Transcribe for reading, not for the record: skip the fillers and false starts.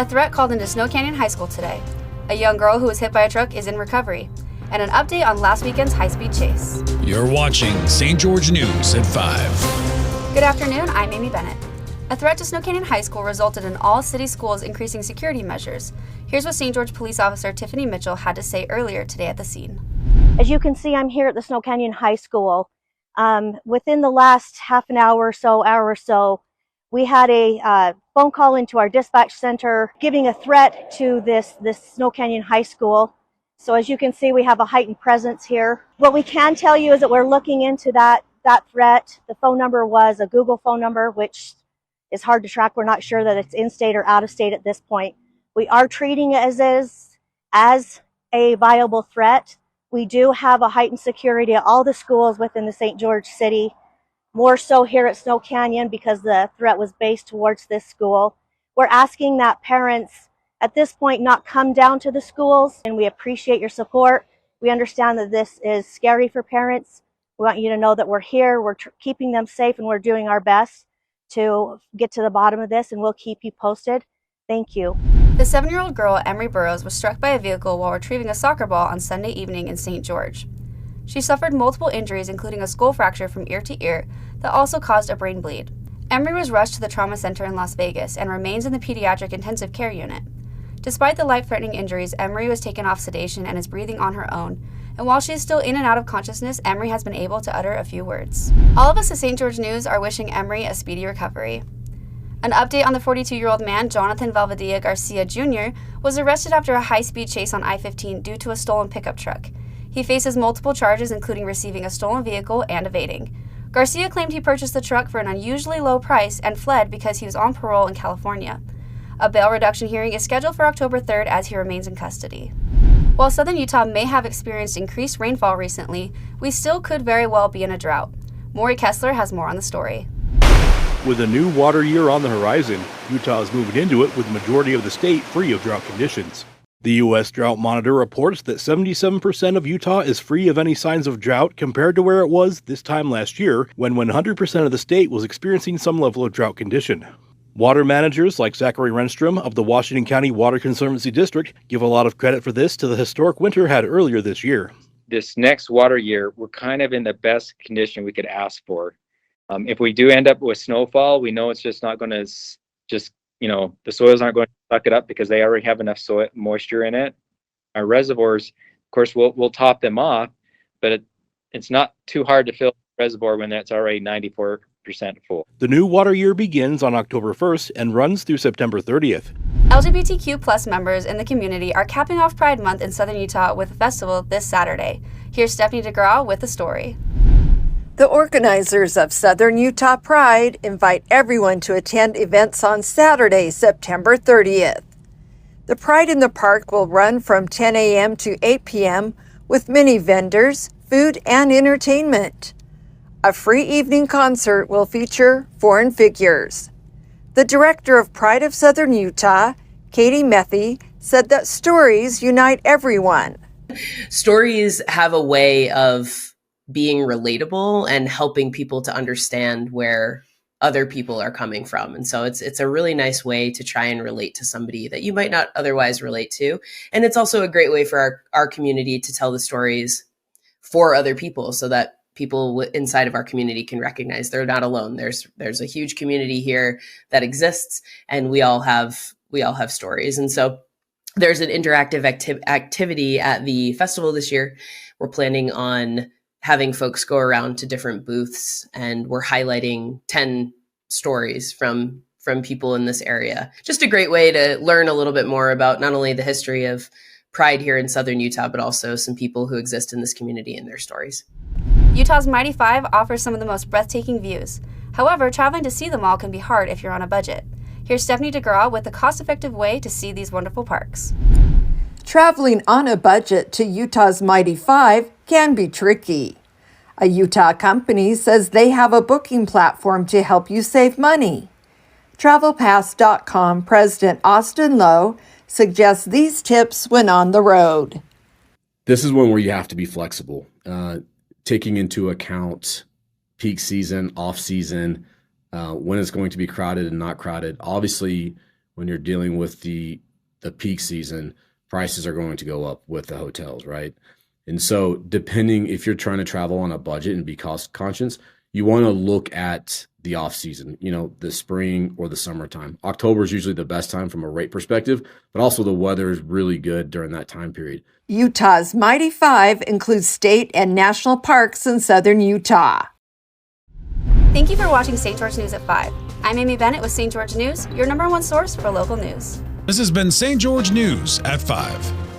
A threat called into Snow Canyon High School today. A young girl who was hit by a truck is in recovery. And an update on last weekend's high-speed chase. You're watching St. George News at 5. Good afternoon, I'm Amy Bennett. A threat to Snow Canyon High School resulted in all city schools increasing security measures. Here's what St. George Police Officer Tiffany Mitchell had to say earlier today at the scene. As you can see, I'm here at the Snow Canyon High School. Within the last half an hour or so, we had a phone call into our dispatch center giving a threat to this Snow Canyon High School. So as you can see, we have a heightened presence here. What we can tell you is that we're looking into that threat. The phone number was a Google phone number, which is hard to track. We're not sure that it's in-state or out-of-state at this point. We are treating it as a viable threat. We do have a heightened security at all the schools within the St. George City, more so here at Snow Canyon because the threat was based towards this school. We're asking that parents at this point not come down to the schools, and we appreciate your support. We understand that this is scary for parents. We want you to know that we're here, we're keeping them safe, and we're doing our best to get to the bottom of this, and we'll keep you posted. Thank you. The 7-year-old girl, Emory Burroughs, was struck by a vehicle while retrieving a soccer ball on Sunday evening in St. George. She suffered multiple injuries, including a skull fracture from ear to ear that also caused a brain bleed. Emory was rushed to the trauma center in Las Vegas and remains in the pediatric intensive care unit. Despite the life-threatening injuries, Emory was taken off sedation and is breathing on her own. And while she is still in and out of consciousness, Emory has been able to utter a few words. All of us at St. George News are wishing Emory a speedy recovery. An update on the 42-year-old man, Jonathan Valvadilla Garcia Jr., was arrested after a high-speed chase on I-15 due to a stolen pickup truck. He faces multiple charges, including receiving a stolen vehicle and evading. Garcia claimed he purchased the truck for an unusually low price and fled because he was on parole in California. A bail reduction hearing is scheduled for October 3rd as he remains in custody. While southern Utah may have experienced increased rainfall recently, we still could very well be in a drought. Maury Kessler has more on the story. With a new water year on the horizon, Utah is moving into it with the majority of the state free of drought conditions. The U.S. Drought Monitor reports that 77% of Utah is free of any signs of drought compared to where it was this time last year, when 100% of the state was experiencing some level of drought condition. Water managers like Zachary Renstrom of the Washington County Water Conservancy District give a lot of credit for this to the historic winter had earlier this year. This next water year, we're kind of in the best condition we could ask for. If we do end up with snowfall, we know it's just not going to the soils aren't going to suck it up because they already have enough soil moisture in it. Our reservoirs, of course, we'll top them off, but it's not too hard to fill the reservoir when that's already 94% full. The new water year begins on October 1st and runs through September 30th. LGBTQ+ members in the community are capping off Pride Month in southern Utah with a festival this Saturday. Here's Stephanie DeGraw with the story. The organizers of Southern Utah Pride invite everyone to attend events on Saturday, September 30th. The Pride in the Park will run from 10 a.m. to 8 p.m. with many vendors, food, and entertainment. A free evening concert will feature foreign figures. The director of Pride of Southern Utah, Katie Methy, said that stories unite everyone. Stories have a way of being relatable and helping people to understand where other people are coming from. And so it's a really nice way to try and relate to somebody that you might not otherwise relate to. And it's also a great way for our community to tell the stories for other people so that people inside of our community can recognize they're not alone. There's a huge community here that exists, and we all have stories. And so there's an interactive activity at the festival this year. We're planning on having folks go around to different booths, and we're highlighting 10 stories from people in this area. Just a great way to learn a little bit more about not only the history of Pride here in southern Utah, but also some people who exist in this community and their stories. Utah's Mighty Five offers some of the most breathtaking views. However, traveling to see them all can be hard if you're on a budget. Here's Stephanie DeGraw with a cost-effective way to see these wonderful parks. Traveling on a budget to Utah's Mighty Five can be tricky. A Utah company says they have a booking platform to help you save money. TravelPass.com President Austin Lowe suggests these tips when on the road. This is one where you have to be flexible, taking into account peak season, off season, when it's going to be crowded and not crowded. Obviously, when you're dealing with the peak season, prices are going to go up with the hotels, right? And so depending if you're trying to travel on a budget and be cost conscious, you want to look at the off season, the spring or the summertime. October is usually the best time from a rate perspective, but also the weather is really good during that time period. Utah's Mighty Five includes state and national parks in southern Utah. Thank you for watching St. George News at 5. I'm Amy Bennett with St. George News, your #1 source for local news. This has been St. George News at 5.